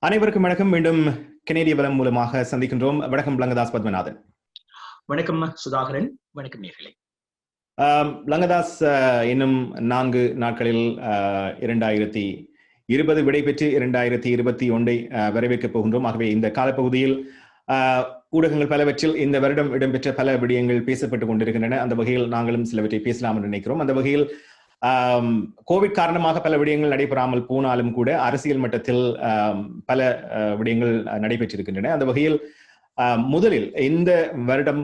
அனைவருக்கும் வணக்கம். மீண்டும் கனேடிய பலம் மூலமாக சந்திக்கின்றோம். வணக்கம் லங்கதாஸ் பத்மநாதன். வணக்கம் சுதாகரன். வணக்கம் நேர்களே. லங்கதாஸ், இன்னும் 4 நாட்களில் 2020 விடைபெற்று 2021 வரவேற்கப் போகின்றோம். ஆகவே இந்த காலப்பகுதியில் ஊடகங்கள் பலவற்றில் இந்த வருடம் இடம்பெற்ற பல விடயங்கள் பேசப்பட்டுக் கொண்டிருக்கின்றன. அந்த வகையில் நாங்களும் சிலவற்றை பேசலாம் என்று நினைக்கிறோம். அந்த வகையில் கோவிட் காரணமாக பல விடயங்கள் நடைபெறாமல் போனாலும் கூட அரசியல் மட்டத்தில் பல விடயங்கள் நடைபெற்றிருக்கின்றன. அந்த வகையில் முதலில் இந்த வருடம்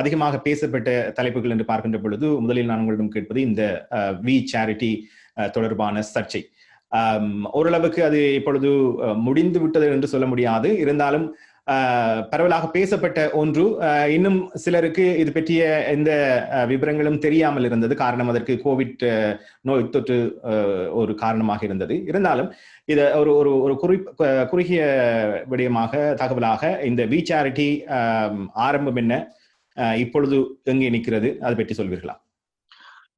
அதிகமாக பேசப்பட்ட தலைப்புகள் என்று பார்க்கின்ற பொழுது முதலில் நான் உங்களிடம் கேட்பது இந்த வி சேரிட்டி தொடர்பான சர்ச்சை. ஓரளவுக்கு அது இப்பொழுது முடிந்து விட்டது என்று சொல்ல முடியாது. இருந்தாலும் பரவலாக பேசப்பட்ட ஒன்று. இன்னும் சிலருக்கு இது பற்றிய எந்த விவரங்களும் தெரியாமல் இருந்தது. காரணம், அதற்கு கோவிட் நோய் தொற்று ஒரு காரணமாக இருந்தது. இருந்தாலும் இது ஒரு குறுகிய விடயமாக தகவலாக இந்த வி சேரிட்டி ஆரம்பம் என்ன, இப்பொழுது எங்கே நிற்கிறது, அதை பற்றி சொல்வீர்களா?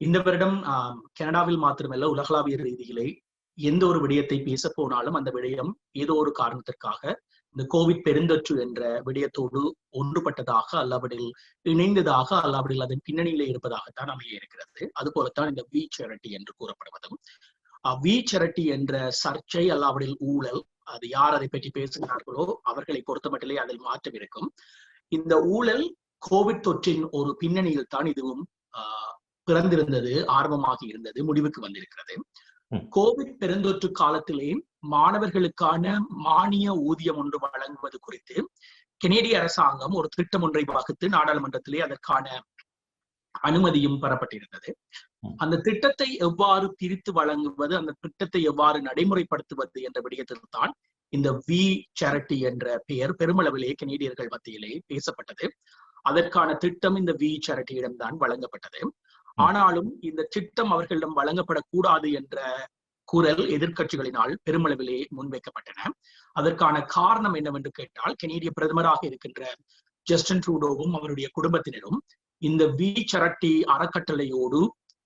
இந்த வருடம் கனடாவில் மாத்திரமல்ல, உலகளாவிய ரீதியிலே எந்த ஒரு விடயத்தை பேச போனாலும் அந்த விடயம் ஏதோ ஒரு காரணத்திற்காக இந்த கோவிட் பெருந்தொற்று என்ற விடயத்தோடு ஒன்றுபட்டதாக அல்லாவிடில் இணைந்ததாக அல்லாவிடில் அதன் பின்னணியிலே இருப்பதாகத்தான் அமைய இருக்கிறது. அது போலத்தான் இந்த வி சேரிட்டி என்று கூறப்படுவதும். வி சேரிட்டி என்ற சர்ச்சை அல்லாவிடில் ஊழல், அது யார் அதை பற்றி பேசுகிறார்களோ அவர்களை பொறுத்த மட்டிலே அதில் மாற்றம் இருக்கும். இந்த ஊழல் கோவிட் தொற்றின் ஒரு பின்னணியில் தான் இதுவும் பிறந்திருந்தது, ஆரம்பமாகி இருந்தது, முடிவுக்கு வந்திருக்கிறது. கோவிட் பெருந்தொற்று காலத்திலே மாணவர்களுக்கான மானிய ஊதியம் ஒன்று வழங்குவது குறித்து கனேடிய அரசாங்கம் ஒரு திட்டம் ஒன்றை வகுத்து நாடாளுமன்றத்திலே அதற்கான அனுமதியும் பெறப்பட்டிருந்தது. அந்த திட்டத்தை எவ்வாறு பிரித்து வழங்குவது, அந்த திட்டத்தை எவ்வாறு நடைமுறைப்படுத்துவது என்ற விடயத்தில் தான் இந்த வி சேரிட்டி என்ற பெயர் பெருமளவிலே கனேடியர்கள் மத்தியிலே பேசப்பட்டது. அதற்கான திட்டம் இந்த வி சேரிட்டியிடம் தான் வழங்கப்பட்டது. ஆனாலும் இந்த திட்டம் அவர்களிடம் வழங்கப்படக்கூடாது என்ற குரல் எதிர்கட்சிகளினால் பெருமளவிலே முன்வைக்கப்பட்டன. அதற்கான காரணம் என்னவென்று கேட்டால், கனேடிய பிரதமராக இருக்கின்ற ஜஸ்டின் ட்ரூடோவும் அவருடைய குடும்பத்தினரும் இந்த வி சேரிட்டி அறக்கட்டளையோடு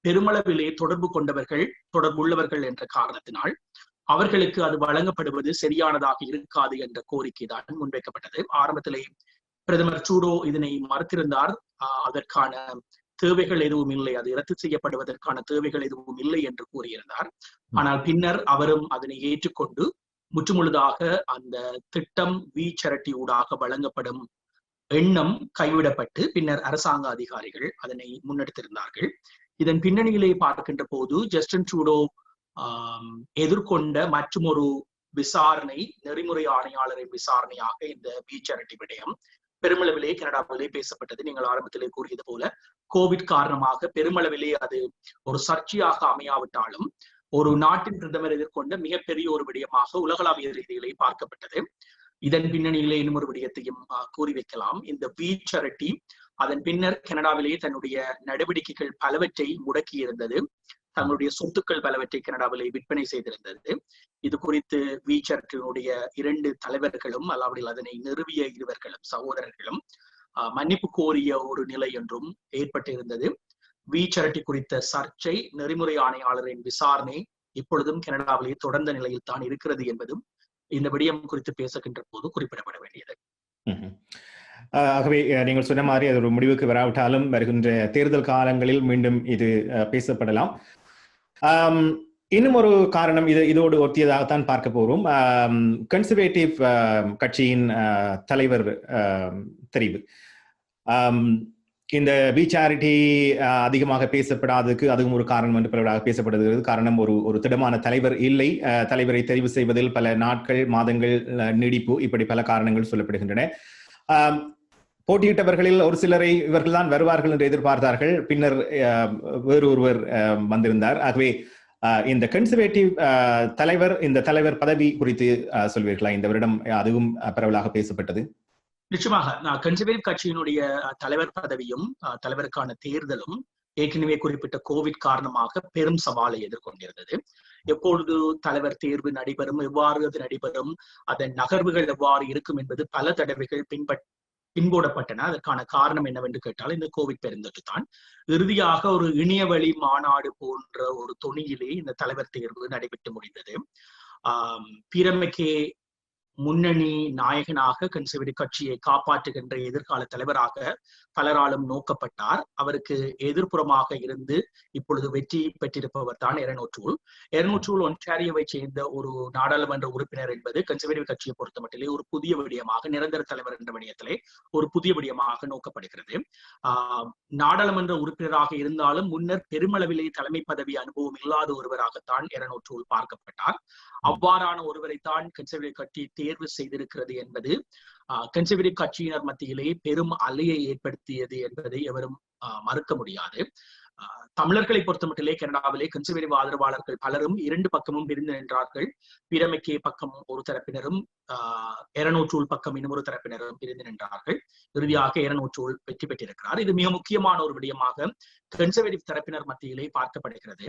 பெருமளவிலே தொடர்புள்ளவர்கள் என்ற காரணத்தினால் அவர்களுக்கு அது வழங்கப்படுவது சரியானதாக இருக்காது என்ற கோரிக்கை தான் முன்வைக்கப்பட்டது. ஆரம்பத்திலே பிரதமர் ட்ரூடோ இதனை மறுத்திருந்தார். அதற்கான தேவைகள் எதுவும் இல்லை, அது ரத்து செய்யப்படுவதற்கான தேவைகள் எதுவும் இல்லை என்று கூறியிருந்தார். ஆனால் பின்னர் அவரும் அதனை ஏற்றுக்கொண்டு முற்றுமுழுதாக அந்த திட்டம் வி சேரிட்டி ஊடாக வழங்கப்படும் எண்ணம் கைவிடப்பட்டு பின்னர் அரசாங்க அதிகாரிகள் அதனை முன்னெடுத்திருந்தார்கள். இதன் பின்னணியிலே பார்க்கின்ற போது ஜஸ்டின் ட்ரூடோ எதிர்கொண்ட மற்றொரு விசாரணை, நெறிமுறை ஆணையாளரின் விசாரணையாக இந்த வி சேரிட்டி விடயம் பெருமளவிலே கனடாவிலே பேசப்பட்டது. நீங்கள் ஆரம்பத்திலே கூறியது போல கோவிட் காரணமாக பெருமளவிலே அது ஒரு சர்ச்சையாக அமையாவிட்டாலும் ஒரு நாட்டின் பிரதமர் எதிர்கொண்ட மிகப்பெரிய ஒரு விடயமாக உலகளாவிய ரீதியிலே பார்க்கப்பட்டது. இதன் பின்னணியிலே இன்னும் ஒரு விடயத்தையும் கூறி வைக்கலாம். இந்த வி சேரிட்டி அதன் பின்னர் கனடாவிலே தன்னுடைய நடவடிக்கைகள் பலவற்றை முடக்கி இருந்தது. தங்களுடைய சொத்துக்கள் பலவற்றை கனடாவிலே விற்பனை செய்திருந்தது. இது குறித்து வி சேரிட்டியினுடைய 2 தலைவர்களும் அல்லாவிடில் அதனை நிறுவிய இருவர்களும் சகோதரர்களும் மன்னிப்பு கோரிய ஒரு நிலை என்றும் ஏற்பட்டிருந்தது. வி சேரிட்டி குறித்த சர்ச்சை, நெறிமுறை ஆணையாளரின் விசாரணை இப்பொழுதும் கனடாவிலே தொடர்ந்த நிலையில் தான் இருக்கிறது என்பதும் இந்த விடயம் குறித்து பேசுகின்ற போது குறிப்பிடப்பட வேண்டியது. ஆகவே நீங்கள் சொன்ன மாதிரி அது ஒரு முடிவுக்கு வராவிட்டாலும் வருகின்ற தேர்தல் காலங்களில் மீண்டும் இது பேசப்படலாம். இன்னும் ஒரு காரணம், இதோடு ஒத்தியதாகத்தான் பார்க்க போகிறோம். கன்சர்வேட்டிவ் கட்சியின் தலைவர் தெரிவு. இந்த வி சேரிட்டி அதிகமாக பேசப்படாததுக்கு அதுவும் ஒரு காரணம் என்று பரவலாக பேசப்படுகிறது. காரணம், ஒரு திடமான தலைவர் இல்லை. தலைவரை தெரிவு செய்வதில் பல நாட்கள், மாதங்கள் நீடிப்பு, இப்படி பல காரணங்கள் சொல்லப்படுகின்றன. போட்டியிட்டவர்களில் ஒரு சிலரை இவர்கள் தான் வருவார்கள் என்று எதிர்பார்த்தார்கள். பின்னர் வேறு ஒருவர் வந்திருந்தார். ஆகவே இந்த கன்சர்வேட்டிவ் தலைவர், இந்த தலைவர் பதவி குறித்து சொல்வீர்களா? இந்த வருடம் அதுவும் பரவலாக பேசப்பட்டது. நிச்சயமாக கன்சர்வேட்டிவ் கட்சியினுடைய தலைவர் பதவியும் தலைவருக்கான தேர்தலும் ஏற்கனவே குறிப்பிட்ட கோவிட் காரணமாக பெரும் சவாலை எதிர்கொண்டிருந்தது. எப்பொழுது தலைவர் தேர்வு நடைபெறும், எவ்வாறு அது நடைபெறும், அதன் நகர்வுகள் எவ்வாறு இருக்கும் என்பது பல தடவைகள் பின்போடப்பட்டன. அதற்கான காரணம் என்னவென்று கேட்டால் இந்த கோவிட் பெருந்தொற்று தான். இறுதியாக ஒரு இணையவழி மாநாடு போன்ற ஒரு தொனியிலே இந்த தலைவர் தேர்வு நடைபெற்று முடிந்தது. பிரமிக்கே முன்னணி நாயகனாக கன்சர்வேட்டிவ் கட்சியை காப்பாற்றுகின்ற எதிர்கால தலைவராக பலராலும் நோக்கப்பட்டார். அவருக்கு எதிர்ப்புறமாக இருந்து இப்பொழுது வெற்றி பெற்றிருப்பவர் தான் எரன் ஓட்டூல். எரன் ஓட்டூல் ஒன்டாரியோவை சேர்ந்த ஒரு நாடாளுமன்ற உறுப்பினர் என்பது கன்சர்வேட்டிவ் கட்சியை பொறுத்த மட்டிலே ஒரு புதிய விடயமாக, நிரந்தர தலைவர் என்ற விடயத்திலே ஒரு புதிய விடயமாக நோக்கப்படுகிறது. நாடாளுமன்ற உறுப்பினராக இருந்தாலும் முன்னர் பெருமளவிலே தலைமை பதவி அனுபவம் இல்லாத ஒருவராகத்தான் எரன் ஓட்டூல் பார்க்கப்பட்டார். அவ்வாறான ஒருவரைத்தான் கன்சர்வேட்டிவ் கட்சி தேர்வு செய்திருக்கிறது என்பது கன்சர்வேட்டிவ் கட்சியினர் மத்தியிலே பெரும் அலையை ஏற்படுத்தியது என்பதை எவரும் மறுக்க முடியாது. தமிழர்களை பொறுத்தமட்டிலே கனடாவிலே கன்சர்வேட்டிவ் ஆதரவாளர்கள் பலரும் இரண்டு பக்கமும் பிரிந்து நின்றார்கள். பிரமிக்கே பக்கம் ஒரு தரப்பினரும் எரன் ஓட்டூல் பக்கம் இன்னொரு தரப்பினரும் பிரிந்து நின்றார்கள். இறுதியாக எரன் ஓட்டூல் வெற்றி பெற்றிருக்கிறார். இது மிக முக்கியமான ஒரு விடயமாக கன்சர்வேட்டிவ் தரப்பினர் மத்தியிலே பார்க்கப்படுகிறது.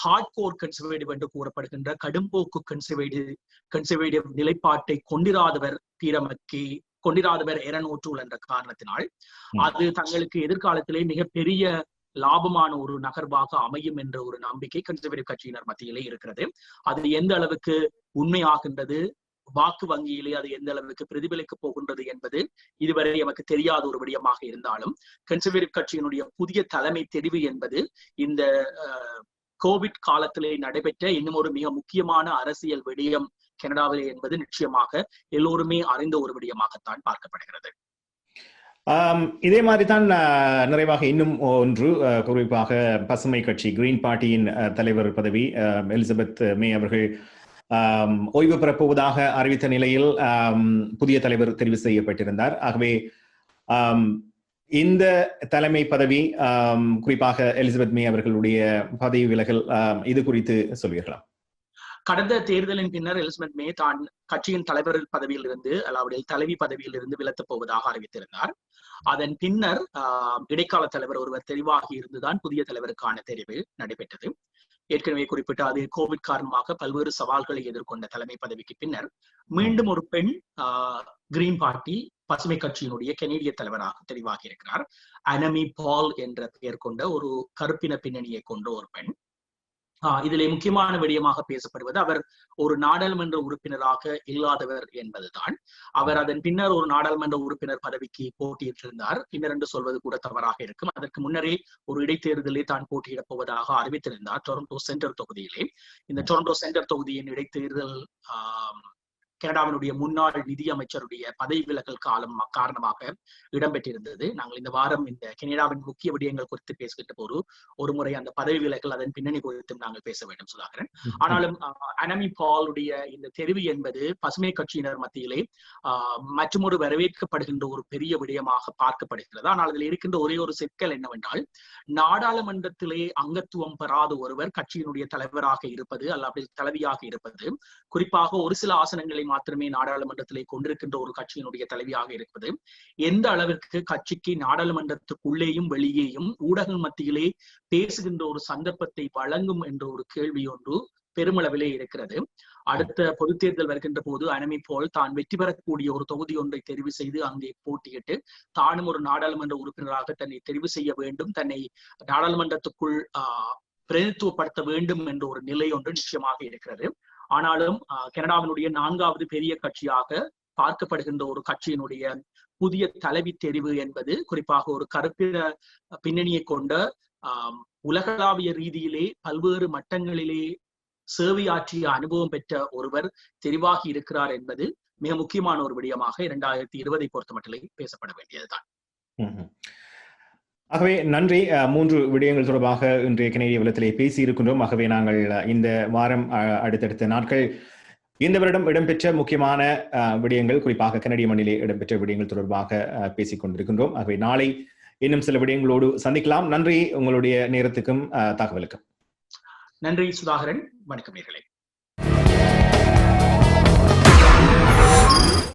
ஹார்ட்கோர் கன்சர்வேட்டிவ் என்று கூறப்படுகின்ற கடும்போக்கு கன்சர்வேட்டிவ் நிலைப்பாட்டை கொண்டிராதவர் பிரமிக்கே, கொண்டிராதவர் எரன் ஓட்டூல் என்ற காரணத்தினால் அது தங்களுக்கு எதிர்காலத்திலே மிகப்பெரிய லாபமான ஒரு நகர்வாக அமையும் என்ற ஒரு நம்பிக்கை கன்சர்வேட்டிவ் கட்சியினர் மத்தியிலே இருக்கிறது. அது எந்த அளவுக்கு உண்மையாகின்றது, வாக்கு வங்கியிலே அது எந்த அளவுக்கு பிரதிபலிக்க போகின்றது என்பது இதுவரை நமக்கு தெரியாத ஒரு விடயமாக இருந்தாலும் கன்சர்வேட்டிவ் கட்சியினுடைய புதிய தலைமை தெரிவு என்பது இந்த கோவிட் காலத்திலே நடைபெற்ற இன்னும் ஒரு மிக முக்கியமான அரசியல் விடயம் கனடாவிலே என்பது நிச்சயமாக எல்லோருமே அறிந்த ஒரு விடயமாகத்தான் பார்க்கப்படுகிறது. இதே மாதிரி தான் நிறைவாக இன்னும் ஒன்று, குறிப்பாக பசுமை கட்சி கிரீன் பார்ட்டியின் தலைவர் பதவி எலிசபெத் மே அவர்கள் ஓய்வு பெறப்போவதாக அறிவித்த நிலையில் புதிய தலைவர் தெரிவு செய்யப்பட்டிருந்தார். ஆகவே இந்த தலைமை பதவி, குறிப்பாக எலிசபெத் மே அவர்களுடைய பதவி விலகல், இது குறித்து சொல்வீர்களா? கடந்த தேர்தலின் பின்னர் எலிசபெத் மே தான் கட்சியின் தலைவர் பதவியில் இருந்து அதாவது தலைவி பதவியில் இருந்து விலத்தப் போவதாக அறிவித்திருந்தார். அதன் பின்னர் இடைக்கால தலைவர் ஒருவர் தெரிவாகி இருந்துதான் புதிய தலைவருக்கான தெரிவு நடைபெற்றது. ஏற்கனவே குறிப்பிட்ட அது கோவிட் காரணமாக பல்வேறு சவால்களை எதிர்கொண்ட தலைமை பதவிக்கு பின்னர் மீண்டும் ஒரு பெண் கிரீன் பார்ட்டி பசுமை கட்சியினுடைய கனேடிய தலைவராக தெரிவாகி இருக்கிறார். அனமி பால் என்ற பெயர் கொண்ட ஒரு கருப்பின பின்னணியை கொண்ட ஒரு பெண். இதிலே முக்கியமான விடயமாக பேசப்படுவது அவர் ஒரு நாடாளுமன்ற உறுப்பினராக இல்லாதவர் என்பதுதான். அவர் அதன் பின்னர் ஒரு நாடாளுமன்ற உறுப்பினர் பதவிக்கு போட்டியிட்டிருந்தார். பின்னர் என்று சொல்வது கூட தவறாக இருக்கும். அதற்கு முன்னரே ஒரு இடைத்தேர்தலில் தான் போட்டியிடப் போவதாக அறிவித்திருந்தார் டொரண்டோ சென்டர் தொகுதியிலே. இந்த டொரண்டோ சென்டர் தொகுதியின் இடைத்தேர்தல் கனடாவினுடைய முன்னாள் நிதி அமைச்சருடைய பதவி விலகல் காலம் காரணமாக இடம்பெற்றிருந்தது. நாங்கள் இந்த வாரம் இந்த கனடாவின் முக்கிய விடயங்கள் குறித்து பேசுகின்ற போது ஒரு முறை அந்த பதவி விலகல் அதன் பின்னணி குறித்தும் நாங்கள் பேச வேண்டும் சுதாகரன். ஆனாலும் அனமி பாலுடைய இந்த தெரிவு என்பது பசுமை கட்சியினர் மத்தியிலே மற்றொரு வரவேற்கப்படுகின்ற ஒரு பெரிய விடயமாக பார்க்கப்படுகிறது. ஆனால் அதில் இருக்கின்ற ஒரே ஒரு சிக்கல் என்னவென்றால், நாடாளுமன்றத்திலே அங்கத்துவம் பெறாத ஒருவர் கட்சியினுடைய தலைவராக இருப்பது அல்லது தலைவியாக இருப்பது, குறிப்பாக ஒரு சில ஆசனங்களை மாத்திரமே நாடாளுமன்றத்திலே கொண்டிருக்கின்ற ஒரு கட்சியினுடைய தலைவியாக இருப்பது எந்த அளவிற்கு கட்சிக்கு நாடாளுமன்றத்துக்குள்ளேயும் வெளியேயும் ஊடகம் மத்தியிலே பேசுகின்ற ஒரு சந்தர்ப்பத்தை வழங்கும் என்ற ஒரு கேள்வி ஒன்று பெருமளவிலே இருக்கிறது. அடுத்த பொது தேர்தல் வருகின்ற போது அனமி பால் தான் வெற்றி பெறக்கூடிய ஒரு தொகுதி ஒன்றை தெரிவு செய்து அங்கே போட்டியிட்டு தானும் ஒரு நாடாளுமன்ற உறுப்பினராக தன்னை தெரிவு செய்ய வேண்டும், தன்னை நாடாளுமன்றத்துக்குள் பிரதிநிதித்துவப்படுத்த வேண்டும் என்ற ஒரு நிலை ஒன்று நிச்சயமாக இருக்கிறது. ஆனாலும் கனடாவினுடைய 4வது பெரிய கட்சியாக பார்க்கப்படுகின்ற ஒரு கட்சியினுடைய புதிய தலைவி தெரிவு என்பது குறிப்பாக ஒரு கருப்பின பின்னணியை கொண்ட உலகளாவிய ரீதியிலே பல்வேறு மட்டங்களிலே சேவையாற்றிய அனுபவம் பெற்ற ஒருவர் தெரிவாகி இருக்கிறார் என்பது மிக முக்கியமான ஒரு விடயமாக 2020 பொறுத்த மட்டும் பேசப்பட வேண்டியதுதான். ஆகவே நன்றி. 3 விடயங்கள் தொடர்பாக இன்றைய கனேடிய வலத்திலே பேசி இருக்கின்றோம். ஆகவே நாங்கள் இந்த வாரம் அடுத்தடுத்த நாட்கள் இந்த வருடம் இடம்பெற்ற முக்கியமான விடயங்கள், குறிப்பாக கனடிய மண்ணிலே இடம்பெற்ற விடயங்கள் தொடர்பாக பேசிக் கொண்டிருக்கின்றோம். ஆகவே நாளை இன்னும் சில விடயங்களோடு சந்திக்கலாம். நன்றி உங்களுடைய நேரத்துக்கும் தகவலுக்கும். நன்றி சுதாகரன். வணக்கம் நேயர்களே.